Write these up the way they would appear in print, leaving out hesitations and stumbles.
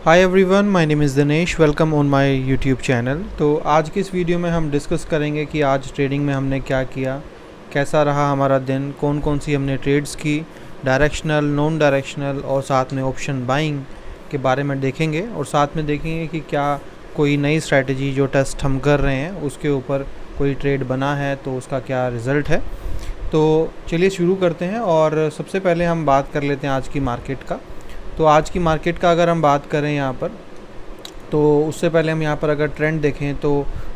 Hi everyone, my name is Dinesh. Welcome on my YouTube channel. तो आज की इस वीडियो में हम डिस्कस करेंगे कि आज ट्रेडिंग में हमने क्या किया, कैसा रहा हमारा दिन, कौन कौन सी हमने ट्रेड्स की, डायरेक्शनल, नॉन डायरेक्शनल और साथ में ऑप्शन बाइंग के बारे में देखेंगे। और साथ में देखेंगे कि क्या कोई नई स्ट्रैटेजी जो टेस्ट हम कर रहे हैं उसके ऊपर कोई ट्रेड बना है तो उसका क्या रिज़ल्ट है। तो चलिए शुरू करते हैं। और सबसे पहले हम बात कर लेते हैं आज की मार्केट का। तो आज की मार्केट का अगर हम बात करें यहाँ पर, तो उससे पहले हम यहाँ पर अगर ट्रेंड देखें तो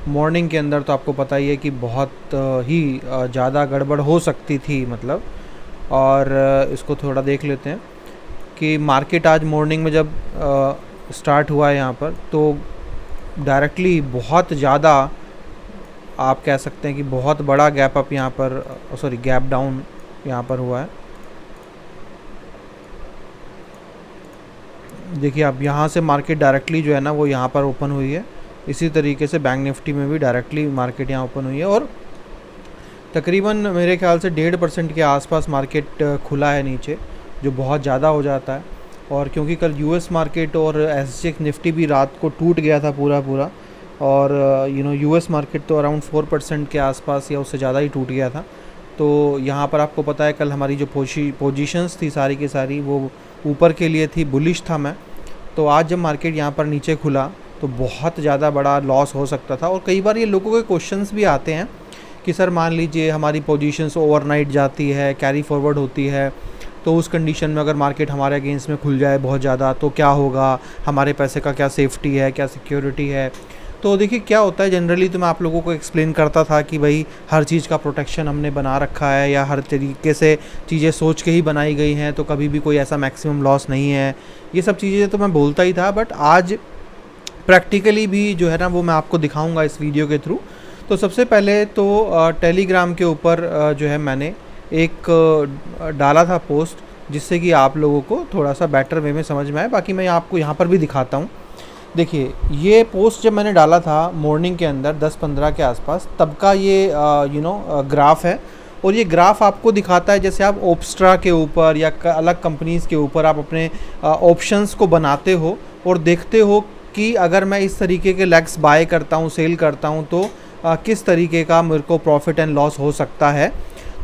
मॉर्निंग के अंदर तो आपको पता ही है कि बहुत ही ज़्यादा गड़बड़ हो सकती थी मतलब। और इसको थोड़ा देख लेते हैं कि मार्केट आज मॉर्निंग में जब स्टार्ट हुआ है यहाँ पर, तो डायरेक्टली बहुत ज़्यादा आप कह सकते हैं कि बहुत बड़ा गैप अप यहाँ पर, सॉरी गैप डाउन यहाँ पर हुआ है। देखिए अब यहाँ से मार्केट डायरेक्टली जो है ना वो यहाँ पर ओपन हुई है। इसी तरीके से बैंक निफ्टी में भी डायरेक्टली मार्केट यहाँ ओपन हुई है और तकरीबन मेरे ख्याल से 1.5% के आसपास मार्केट खुला है नीचे, जो बहुत ज़्यादा हो जाता है। और क्योंकि कल यूएस मार्केट और एसजेएक्स निफ्टी भी रात को टूट गया था पूरा, और यूएस मार्केट तो अराउंड 4% के आसपास या उससे ज़्यादा ही टूट गया था। तो यहाँ पर आपको पता है कल हमारी जो पोजीशंस थी सारी की सारी वो ऊपर के लिए थी, बुलिश था मैं। तो आज जब मार्केट यहाँ पर नीचे खुला तो बहुत ज़्यादा बड़ा लॉस हो सकता था। और कई बार ये लोगों के क्वेश्चंस भी आते हैं कि सर मान लीजिए हमारी पोजीशंस ओवरनाइट जाती है, कैरी फॉरवर्ड होती है, तो उस कंडीशन में अगर मार्केट हमारे अगेंस्ट में खुल जाए बहुत ज़्यादा तो क्या होगा, हमारे पैसे का क्या सेफ्टी है, क्या सिक्योरिटी है। तो देखिए क्या होता है, जनरली तो मैं आप लोगों को एक्सप्लेन करता था कि भाई हर चीज़ का प्रोटेक्शन हमने बना रखा है या हर तरीके से चीज़ें सोच के ही बनाई गई हैं, तो कभी भी कोई ऐसा मैक्सिमम लॉस नहीं है। ये सब चीज़ें तो मैं बोलता ही था, बट आज प्रैक्टिकली भी जो है ना वो मैं आपको दिखाऊंगा इस वीडियो के थ्रू। तो सबसे पहले तो टेलीग्राम के ऊपर जो है मैंने एक डाला था पोस्ट, जिससे कि आप लोगों को थोड़ा सा बेटर वे में समझ में आए। बाकी मैं आपको यहाँ पर भी दिखाता हूँ। देखिए ये पोस्ट जब मैंने डाला था मॉर्निंग के अंदर 10-15 के आसपास, तब का ये ग्राफ है। और ये ग्राफ आपको दिखाता है जैसे आप ओप्स्ट्रा के ऊपर या अलग कंपनीज़ के ऊपर आप अपने ऑप्शंस को बनाते हो और देखते हो कि अगर मैं इस तरीके के लेग्स बाय करता हूँ, सेल करता हूँ, तो किस तरीके का मेरे को प्रॉफिट एंड लॉस हो सकता है।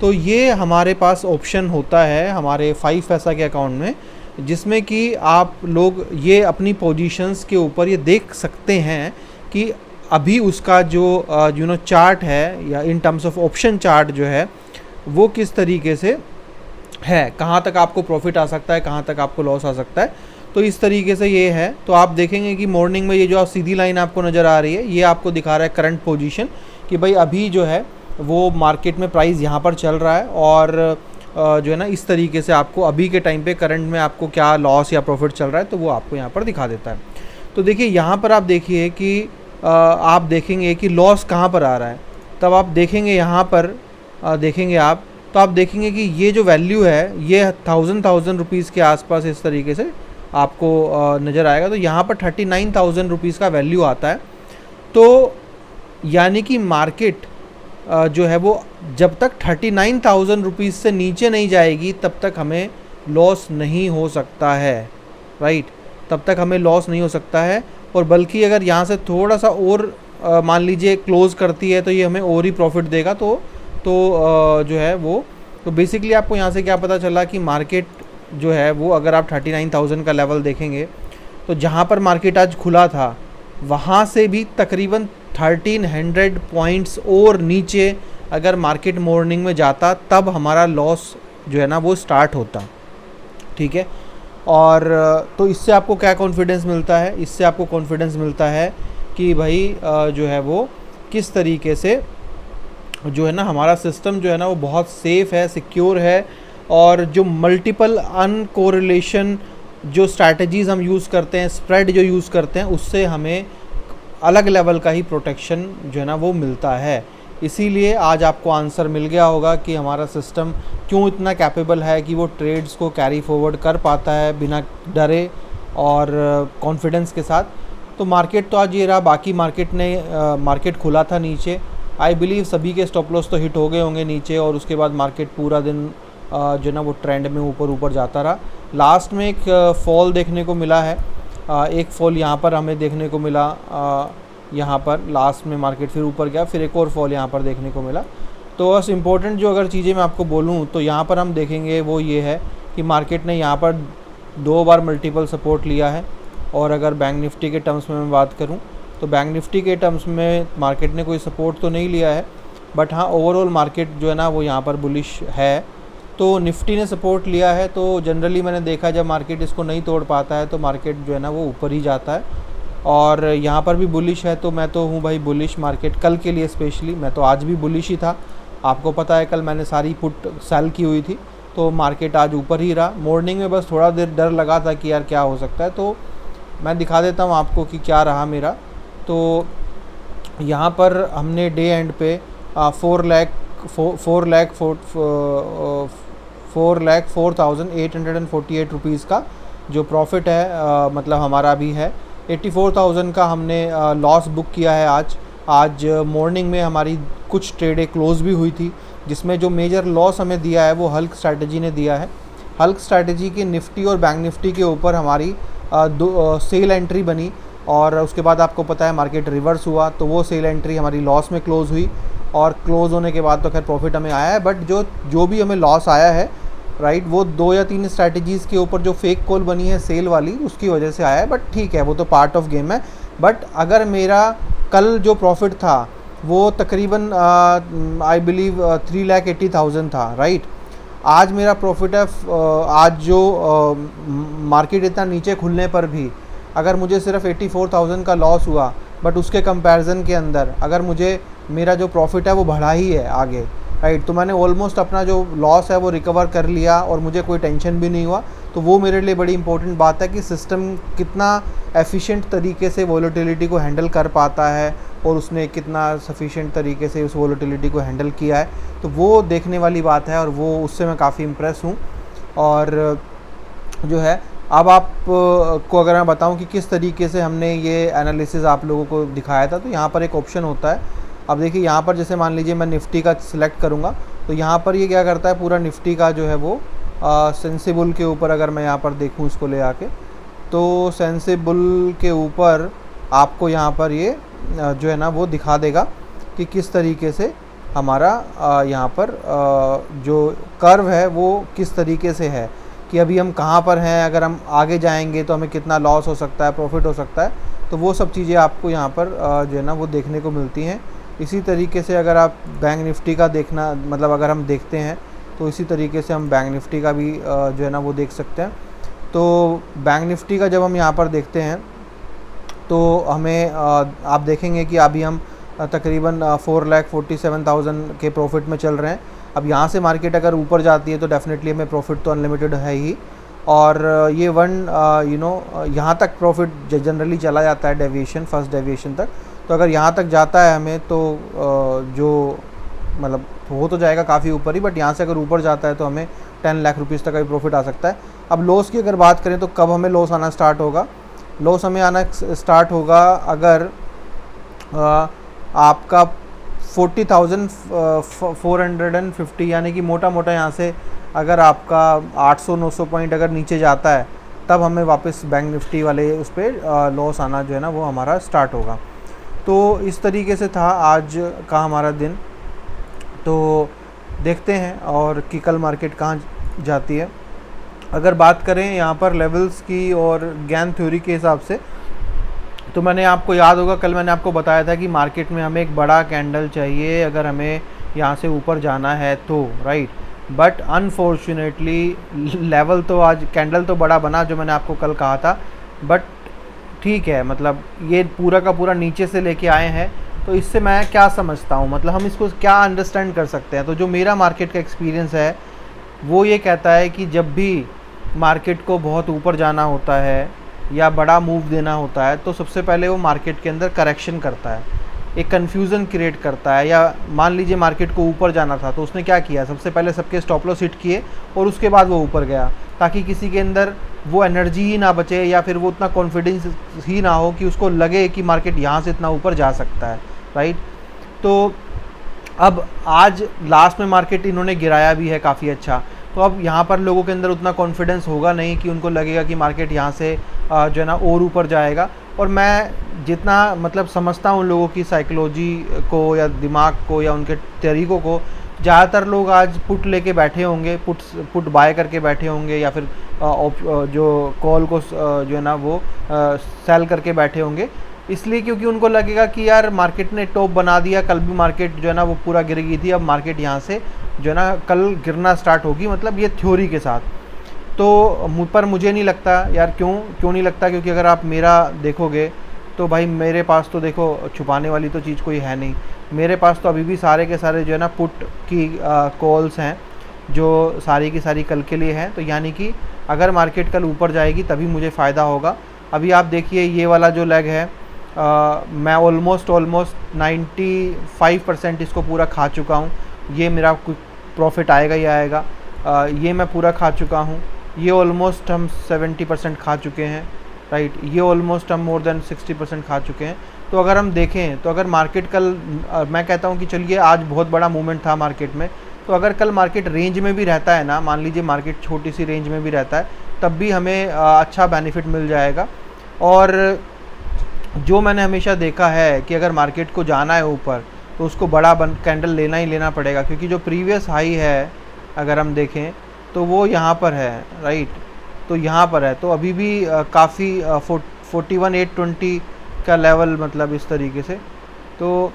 तो ये हमारे पास ऑप्शन होता है हमारे 5 पैसा के अकाउंट में, जिसमें कि आप लोग ये अपनी पोजीशंस के ऊपर ये देख सकते हैं कि अभी उसका जो चार्ट है या in terms of option chart जो है वो किस तरीके से है, कहाँ तक आपको प्रॉफिट आ सकता है, कहाँ तक आपको लॉस आ सकता है। तो इस तरीके से ये है। तो आप देखेंगे कि मॉर्निंग में ये जो आप सीधी लाइन आपको नज़र आ रही है, ये आपको दिखा रहा है करंट पोजीशन कि भाई अभी जो है वो मार्केट में प्राइस यहाँ पर चल रहा है। और जो है ना इस तरीके से आपको अभी के टाइम पे करंट में आपको क्या लॉस या प्रॉफिट चल रहा है तो वो आपको यहाँ पर दिखा देता है। तो देखिए यहाँ पर आप देखिए कि आप देखेंगे कि लॉस कहाँ पर आ रहा है। तब आप देखेंगे यहाँ पर देखेंगे आप, तो आप देखेंगे कि ये जो वैल्यू है ये 1000 रुपीज़ के आसपास इस तरीके से आपको नज़र आएगा। तो यहाँ पर 39,000 रुपीज़ का वैल्यू आता है। तो यानी कि मार्केट जो है वो जब तक 39,000 रुपीज़ से नीचे नहीं जाएगी तब तक हमें लॉस नहीं हो सकता है, राइट। तब तक हमें लॉस नहीं हो सकता है। और बल्कि अगर यहाँ से थोड़ा सा और मान लीजिए क्लोज़ करती है तो ये हमें और ही प्रॉफिट देगा। तो जो है वो, तो बेसिकली आपको यहाँ से क्या पता चला कि मार्केट जो है वो, अगर आप 39,000 का लेवल देखेंगे तो जहाँ पर मार्केट आज खुला था वहाँ से भी तकरीबन 1300 पॉइंट्स और नीचे अगर मार्केट मॉर्निंग में जाता तब हमारा लॉस जो है ना वो स्टार्ट होता, ठीक है। और तो इससे आपको क्या कॉन्फिडेंस मिलता है, इससे आपको कॉन्फिडेंस मिलता है कि भाई जो है वो किस तरीके से जो है ना हमारा सिस्टम जो है ना वो बहुत सेफ़ है, सिक्योर है। और जो मल्टीपल अनकोरिलेशन जो स्ट्रैटेजीज़ हम यूज़ करते हैं, स्प्रेड जो यूज़ करते हैं, उससे हमें अलग लेवल का ही प्रोटेक्शन जो है ना वो मिलता है। इसीलिए आज आपको आंसर मिल गया होगा कि हमारा सिस्टम क्यों इतना कैपेबल है कि वो ट्रेड्स को कैरी फॉरवर्ड कर पाता है बिना डरे और कॉन्फिडेंस के साथ। तो मार्केट तो आज ये रहा। बाकी मार्केट खुला था नीचे, आई बिलीव सभी के स्टॉप लॉस तो हिट हो गए होंगे नीचे, और उसके बाद मार्केट पूरा दिन जो ना वो ट्रेंड में ऊपर जाता रहा। लास्ट में एक फॉल देखने को मिला है एक फॉल यहाँ पर हमें देखने को मिला, यहाँ पर लास्ट में मार्केट फिर ऊपर गया, फिर एक और फॉल यहाँ पर देखने को मिला। तो बस इम्पोर्टेंट जो अगर चीज़ें मैं आपको बोलूँ तो यहाँ पर हम देखेंगे वो ये है कि मार्केट ने यहाँ पर 2 बार मल्टीपल सपोर्ट लिया है। और अगर बैंक निफ्टी के टर्म्स में मैं बात करूँ तो बैंक निफ्टी के टर्म्स में मार्केट ने कोई सपोर्ट तो नहीं लिया है, बट हाँ ओवरऑल मार्केट जो है ना वो यहाँ पर बुलिश है। तो निफ्टी ने सपोर्ट लिया है, तो जनरली मैंने देखा जब मार्केट इसको नहीं तोड़ पाता है तो मार्केट जो है ना वो ऊपर ही जाता है। और यहाँ पर भी बुलिश है, तो मैं तो हूँ भाई बुलिश मार्केट कल के लिए स्पेशली। मैं तो आज भी बुलिश ही था, आपको पता है कल मैंने सारी पुट सेल की हुई थी, तो मार्केट आज ऊपर ही रहा। मॉर्निंग में बस थोड़ा देर डर लगा था कि यार क्या हो सकता है, तो मैं दिखा देता हूँ आपको कि क्या रहा मेरा। तो यहाँ पर हमने डे एंड पे 4,04,848 रुपीज़ का जो प्रॉफिट है, मतलब हमारा भी है 84,000 का हमने लॉस बुक किया है आज मॉर्निंग में हमारी कुछ ट्रेडें क्लोज भी हुई थी, जिसमें जो मेजर लॉस हमें दिया है वो हल्क स्ट्रैटेजी ने दिया है। हल्क स्ट्रैटेजी की निफ्टी और बैंक निफ्टी के ऊपर हमारी सेल एंट्री बनी, और उसके बाद आपको पता है मार्केट रिवर्स हुआ, तो वो सेल एंट्री हमारी लॉस में क्लोज़ हुई, और क्लोज़ होने के बाद तो खैर प्रॉफिट हमें आया है। बट जो भी हमें लॉस आया है राइट, वो 2 या 3 स्ट्रैटेजीज़ के ऊपर जो फेक कॉल बनी है सेल वाली, उसकी वजह से आया है। बट ठीक है, वो तो पार्ट ऑफ गेम है। बट अगर मेरा कल जो प्रॉफिट था वो तकरीबन आई बिलीव 3,80,000 था राइट। आज मेरा प्रॉफिट है आज जो मार्केट इतना नीचे खुलने पर भी अगर मुझे सिर्फ 84,000 का लॉस हुआ, बट उसके कंपैरिजन के अंदर अगर मुझे मेरा जो प्रॉफिट है वो बढ़ा ही है आगे राइट, तो मैंने ऑलमोस्ट अपना जो लॉस है वो रिकवर कर लिया और मुझे कोई टेंशन भी नहीं हुआ। तो वो मेरे लिए बड़ी इंपॉर्टेंट बात है कि सिस्टम कितना एफिशिएंट तरीके से वोलेटिलिटी को हैंडल कर पाता है, और उसने कितना सफिशिएंट तरीके से उस वोलेटिलिटी को हैंडल किया है। तो वो देखने वाली बात है, और वो उससे मैं काफ़ी इम्प्रेस हूँ। और जो है अब आप को अगर मैं बताऊं कि किस तरीके से हमने ये एनालिसिस आप लोगों को दिखाया था, तो यहाँ पर एक ऑप्शन होता है। अब देखिए यहाँ पर जैसे मान लीजिए मैं निफ्टी का सिलेक्ट करूँगा, तो यहाँ पर ये क्या करता है, पूरा निफ्टी का जो है वो सेंसिबल के ऊपर अगर मैं यहाँ पर देखूँ इसको ले आके, तो सेंसिबल के ऊपर आपको यहाँ पर ये जो है ना वो दिखा देगा कि किस तरीके से हमारा यहाँ पर जो कर्व है वो किस तरीके से है, कि अभी हम कहाँ पर हैं, अगर हम आगे जाएंगे तो हमें कितना लॉस हो सकता है, प्रॉफिट हो सकता है। तो वो सब चीज़ें आपको यहाँ पर जो है ना वो देखने को मिलती हैं। इसी तरीके से अगर आप बैंक निफ्टी का देखना, मतलब अगर हम देखते हैं तो इसी तरीके से हम बैंक निफ्टी का भी जो है ना वो देख सकते हैं। तो बैंक निफ्टी का जब हम यहाँ पर देखते हैं तो हमें आप देखेंगे कि अभी हम तकरीबन 4,47,000 के प्रॉफिट में चल रहे हैं। अब यहाँ से मार्केट अगर ऊपर जाती है तो डेफिनेटली हमें प्रॉफिट तो अनलिमिटेड है ही, और ये यहाँ तक प्रॉफिट जनरली चला जाता है डेविएशन, फर्स्ट डेविएशन तक। तो अगर यहाँ तक जाता है हमें तो जो मतलब हो तो जाएगा काफ़ी ऊपर ही, बट यहाँ से अगर ऊपर जाता है तो हमें 10 लाख रुपीज़ तक का भी प्रॉफिट आ सकता है। अब लॉस की अगर बात करें तो कब हमें लॉस आना स्टार्ट होगा, लॉस हमें आना स्टार्ट होगा अगर आपका 40,450 यानी कि मोटा मोटा यहाँ से अगर आपका 800-900 पॉइंट अगर नीचे जाता है, तब हमें वापस बैंक निफ्टी वाले उस पर लॉस आना जो है ना वो हमारा स्टार्ट होगा। तो इस तरीके से था आज का हमारा दिन। तो देखते हैं और कि कल मार्केट कहाँ जाती है। अगर बात करें यहाँ पर लेवल्स की और गैन थ्योरी के हिसाब से, तो मैंने आपको याद होगा कल मैंने आपको बताया था कि मार्केट में हमें एक बड़ा कैंडल चाहिए अगर हमें यहाँ से ऊपर जाना है तो राइट। बट अनफॉर्चुनेटली लेवल तो आज कैंडल तो बड़ा बना जो मैंने आपको कल कहा था, बट ठीक है, मतलब ये पूरा का पूरा नीचे से लेके आए हैं। तो इससे मैं क्या समझता हूँ, मतलब हम इसको क्या अंडरस्टैंड कर सकते हैं। तो जो मेरा मार्केट का एक्सपीरियंस है वो ये कहता है कि जब भी मार्केट को बहुत ऊपर जाना होता है या बड़ा मूव देना होता है, तो सबसे पहले वो मार्केट के अंदर करेक्शन करता है, एक कन्फ्यूज़न क्रिएट करता है। या मान लीजिए मार्केट को ऊपर जाना था तो उसने क्या किया, सबसे पहले सबके स्टॉप लॉस हिट किए और उसके बाद वो ऊपर गया, ताकि किसी के अंदर वो एनर्जी ही ना बचे या फिर वो उतना कॉन्फिडेंस ही ना हो कि उसको लगे कि मार्केट यहाँ से इतना ऊपर जा सकता है राइट। तो अब आज लास्ट में मार्केट इन्होंने गिराया भी है काफ़ी अच्छा, तो अब यहाँ पर लोगों के अंदर उतना कॉन्फिडेंस होगा नहीं कि उनको लगेगा कि मार्केट यहाँ से जो है ना और ऊपर जाएगा। और मैं जितना मतलब समझता हूँ लोगों की साइकोलॉजी को या दिमाग को या उनके तरीक़ों को, ज़्यादातर लोग आज पुट लेके बैठे होंगे, पुट बाय करके बैठे होंगे, या फिर जो कॉल को जो है ना वो सेल करके बैठे होंगे, इसलिए क्योंकि उनको लगेगा कि यार मार्केट ने टॉप बना दिया, कल भी मार्केट जो है ना वो पूरा गिर गई थी, अब मार्केट यहाँ से जो है ना कल गिरना स्टार्ट होगी, मतलब ये थ्योरी के साथ। तो पर मुझे नहीं लगता यार, क्यों नहीं लगता, क्योंकि अगर आप मेरा देखोगे तो भाई मेरे पास तो देखो छुपाने वाली तो चीज़ कोई है नहीं। मेरे पास तो अभी भी सारे के सारे जो है ना पुट की कॉल्स हैं जो सारी की सारी कल के लिए हैं। तो यानी कि अगर मार्केट कल ऊपर जाएगी तभी मुझे फ़ायदा होगा। अभी आप देखिए ये वाला जो लेग है, मैं ऑलमोस्ट 95% इसको पूरा खा चुका हूँ। ये मेरा कुछ प्रॉफिट आएगा ही आएगा। ये मैं पूरा खा चुका हूँ। ये ऑलमोस्ट हम 70% खा चुके हैं, राइट। ये ऑलमोस्ट हम मोर देन 60% खा चुके हैं। तो अगर हम देखें तो अगर मार्केट कल, मैं कहता हूँ कि चलिए आज बहुत बड़ा मूवमेंट था मार्केट में, तो अगर कल मार्केट रेंज में भी रहता है ना, मान लीजिए मार्केट छोटी सी रेंज में भी रहता है, तब भी हमें अच्छा बेनिफिट मिल जाएगा। और जो मैंने हमेशा देखा है कि अगर मार्केट को जाना है ऊपर तो उसको बड़ा कैंडल लेना ही लेना पड़ेगा, क्योंकि जो प्रीवियस हाई है अगर हम देखें तो वो यहाँ पर है, राइट। तो यहाँ पर है, तो अभी भी काफ़ी 41,820 का लेवल, मतलब इस तरीके से। तो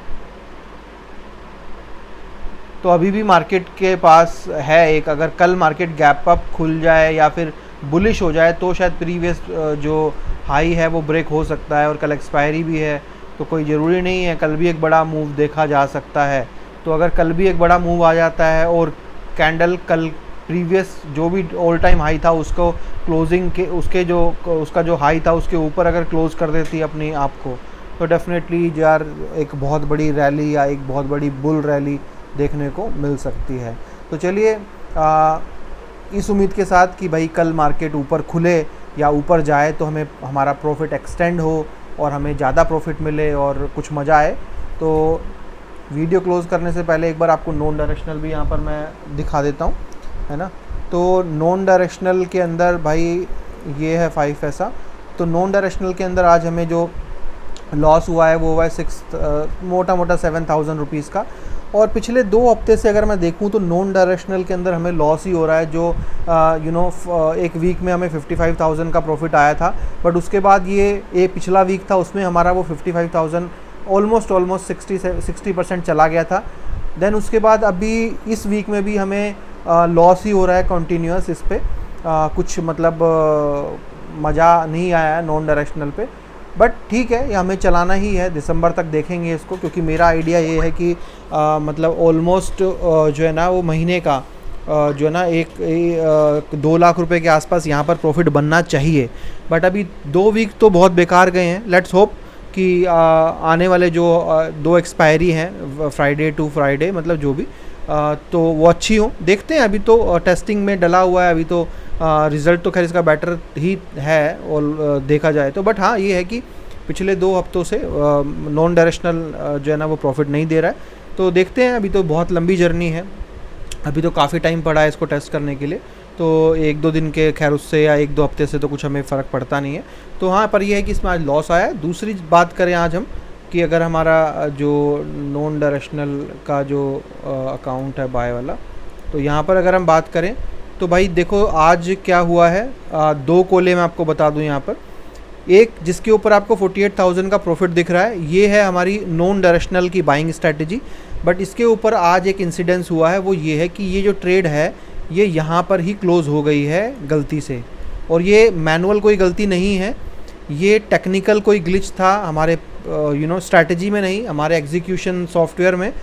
अभी भी मार्केट के पास है एक, अगर कल मार्केट गैप अप खुल जाए या फिर बुलिश हो जाए तो शायद प्रीवियस जो हाई है वो ब्रेक हो सकता है। और कल एक्सपायरी भी है, तो कोई ज़रूरी नहीं है, कल भी एक बड़ा मूव देखा जा सकता है। तो अगर कल भी एक बड़ा मूव आ जाता है और कैंडल कल प्रीवियस जो भी ऑल टाइम हाई था उसको क्लोजिंग के उसका जो हाई था उसके ऊपर अगर क्लोज कर देती है अपनी आप को, तो डेफिनेटली यार एक बहुत बड़ी रैली या एक बहुत बड़ी बुल रैली देखने को मिल सकती है। तो चलिए इस उम्मीद के साथ कि भाई कल मार्केट ऊपर खुले या ऊपर जाए तो हमें हमारा प्रॉफिट एक्सटेंड हो और हमें ज़्यादा प्रॉफिट मिले और कुछ मज़ा आए। तो वीडियो क्लोज़ करने से पहले एक बार आपको नॉन डायरेक्शनल भी यहाँ पर मैं दिखा देता हूँ, है ना। तो नॉन डायरेक्शनल के अंदर भाई ये है 5 ऐसा। तो नॉन डायरेक्शनल के अंदर आज हमें जो लॉस हुआ है वो हुआ है मोटा मोटा 7,000 रुपीज़ का। और पिछले 2 हफ्ते से अगर मैं देखूं तो नॉन डायरेक्शनल के अंदर हमें लॉस ही हो रहा है। जो एक वीक में हमें 55,000 का प्रॉफिट आया था, बट उसके बाद ये पिछला वीक था उसमें हमारा वो 55,000 ऑलमोस्ट 60% चला गया था। देन उसके बाद अभी इस वीक में भी हमें लॉस ही हो रहा है कंटिन्यूस। इस पे कुछ मतलब मज़ा नहीं आया है नॉन डायरेक्शनल पे, बट ठीक है, ये हमें चलाना ही है, दिसंबर तक देखेंगे इसको, क्योंकि मेरा आइडिया ये है कि मतलब ऑलमोस्ट जो है ना वो महीने का जो है ना 2 लाख रुपए के आसपास यहाँ पर प्रॉफिट बनना चाहिए। बट अभी 2 वीक तो बहुत बेकार गए हैं। लेट्स होप कि आने वाले जो 2 एक्सपायरी हैं फ्राइडे टू फ्राइडे, मतलब जो भी तो वो अच्छी हो। देखते हैं, अभी तो टेस्टिंग में डला हुआ है, अभी तो रिज़ल्ट तो खैर इसका बेटर ही है और देखा जाए तो। बट हाँ, ये है कि पिछले 2 हफ्तों से नॉन डायरेक्शनल जो है ना वो प्रॉफिट नहीं दे रहा है। तो देखते हैं, अभी तो बहुत लंबी जर्नी है, अभी तो काफ़ी टाइम पड़ा है इसको टेस्ट करने के लिए। तो 1-2 दिन के खैर उससे या 1-2 हफ्ते से तो कुछ हमें फ़र्क पड़ता नहीं है। तो हाँ, पर यह है कि इसमें आज लॉस आया है। दूसरी बात करें आज हम कि अगर हमारा जो नॉन डायरेक्शनल का जो अकाउंट है बाय वाला, तो यहाँ पर अगर हम बात करें तो भाई देखो आज क्या हुआ है। 2 कोले मैं आपको बता दूं यहाँ पर। एक जिसके ऊपर आपको 48,000 का प्रॉफिट दिख रहा है, ये है हमारी नॉन डायरेक्शनल की बाइंग स्ट्रैटेजी। बट इसके ऊपर आज एक इंसिडेंस हुआ है, वो ये है कि ये जो ट्रेड है ये यहाँ पर ही क्लोज़ हो गई है गलती से। और ये मैनुअल कोई गलती नहीं है, ये टेक्निकल कोई ग्लिच था हमारे स्ट्रैटेजी में नहीं, हमारे एग्जीक्यूशन सॉफ्टवेयर में,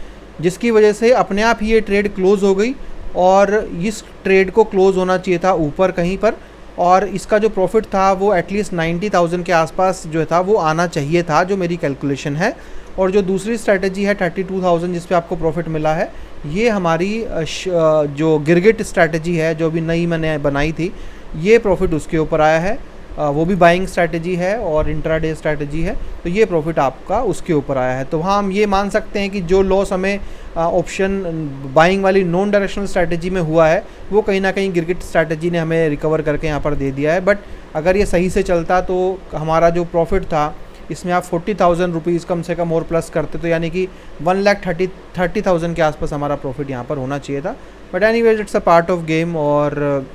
जिसकी वजह से अपने आप ही ये ट्रेड क्लोज़ हो गई। और इस ट्रेड को क्लोज़ होना चाहिए था ऊपर कहीं पर, और इसका जो प्रॉफिट था वो एटलीस्ट 90,000 के आसपास जो था वो आना चाहिए था, जो मेरी कैलकुलेशन है। और जो दूसरी स्ट्रैटेजी है 32,000 जिस पे आपको प्रॉफिट मिला है, ये हमारी जो गिरगिट स्ट्रैटेजी है जो भी नई मैंने बनाई थी, ये प्रॉफिट उसके ऊपर आया है। वो भी बाइंग स्ट्रैटेजी है और इंट्राडे स्ट्रैटेजी है, तो ये प्रॉफिट आपका उसके ऊपर आया है। तो हाँ, हम ये मान सकते हैं कि जो लॉस हमें ऑप्शन बाइंग वाली नॉन डायरेक्शनल स्ट्रैटेजी में हुआ है वो कहीं ना कहीं गिरगिट स्ट्रैटेजी ने हमें रिकवर करके यहाँ पर दे दिया है। बट अगर ये सही से चलता तो हमारा जो प्रॉफिट था इसमें आप 40,000 रुपीज़ कम से कम और प्लस करते, तो यानी कि 1,30,000 के आसपास हमारा प्रॉफिट यहाँ पर होना चाहिए था। But anyways it's a part of game, और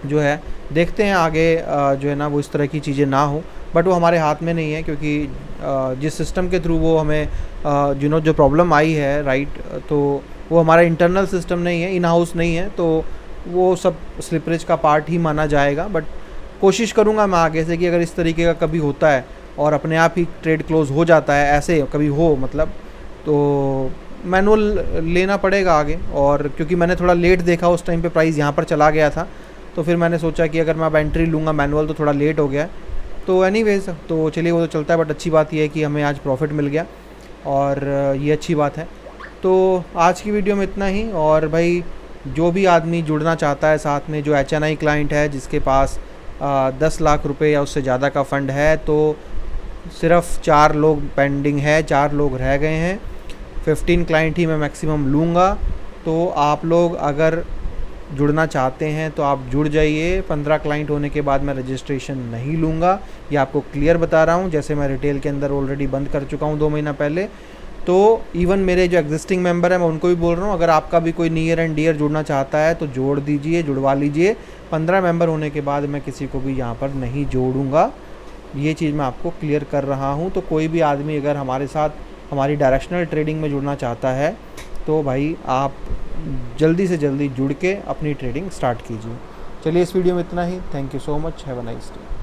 जो है देखते हैं आगे जो है ना वो इस तरह की चीज़ें ना हो, बट वो हमारे हाथ में नहीं है, क्योंकि जिस सिस्टम के थ्रू वो हमें जो प्रॉब्लम आई है राइट, तो वो हमारा इंटरनल सिस्टम नहीं है, इन हाउस नहीं है, तो वो सब स्लिपरेज का पार्ट ही माना जाएगा। बट कोशिश करूँगा मैं आगे से कि अगर इस तरीके का कभी होता है और अपने आप ही ट्रेड क्लोज हो जाता है, ऐसे कभी हो मतलब, तो मैनुअल लेना पड़ेगा आगे। और क्योंकि मैंने थोड़ा लेट देखा, उस टाइम पे प्राइस यहाँ पर चला गया था, तो फिर मैंने सोचा कि अगर मैं अब एंट्री लूँगा मैनुअल तो थोड़ा लेट हो गया है। तो एनीवेज तो चलिए वो तो चलता है, बट अच्छी बात यह है कि हमें आज प्रॉफिट मिल गया और ये अच्छी बात है। तो आज की वीडियो में इतना ही। और भाई जो भी आदमी जुड़ना चाहता है साथ में, जो HNI क्लाइंट है जिसके पास 10 लाख रुपए या उससे ज़्यादा का फ़ंड है, तो सिर्फ 4 लोग पेंडिंग है, 4 लोग रह गए हैं। 15 क्लाइंट ही मैं मैक्सिमम लूँगा। तो आप लोग अगर जुड़ना चाहते हैं तो आप जुड़ जाइए। 15 क्लाइंट होने के बाद मैं रजिस्ट्रेशन नहीं लूँगा, ये आपको क्लियर बता रहा हूँ। जैसे मैं रिटेल के अंदर ऑलरेडी बंद कर चुका हूँ 2 महीना पहले, तो इवन मेरे जो एग्जिस्टिंग मेंबर हैं मैं उनको भी बोल रहा हूँ, अगर आपका भी कोई नियर एंड डियर जुड़ना चाहता है तो जोड़ दीजिए, जुड़वा लीजिए। 15 मेंबर होने के बाद मैं किसी को भी यहाँ पर नहीं जोड़ूँगा, ये चीज़ मैं आपको क्लियर कर रहा हूँ। तो कोई भी आदमी अगर हमारे साथ हमारी डायरेक्शनल ट्रेडिंग में जुड़ना चाहता है तो भाई आप जल्दी से जल्दी जुड़ के अपनी ट्रेडिंग स्टार्ट कीजिए। चलिए इस वीडियो में इतना ही। Thank you so much, have a nice day.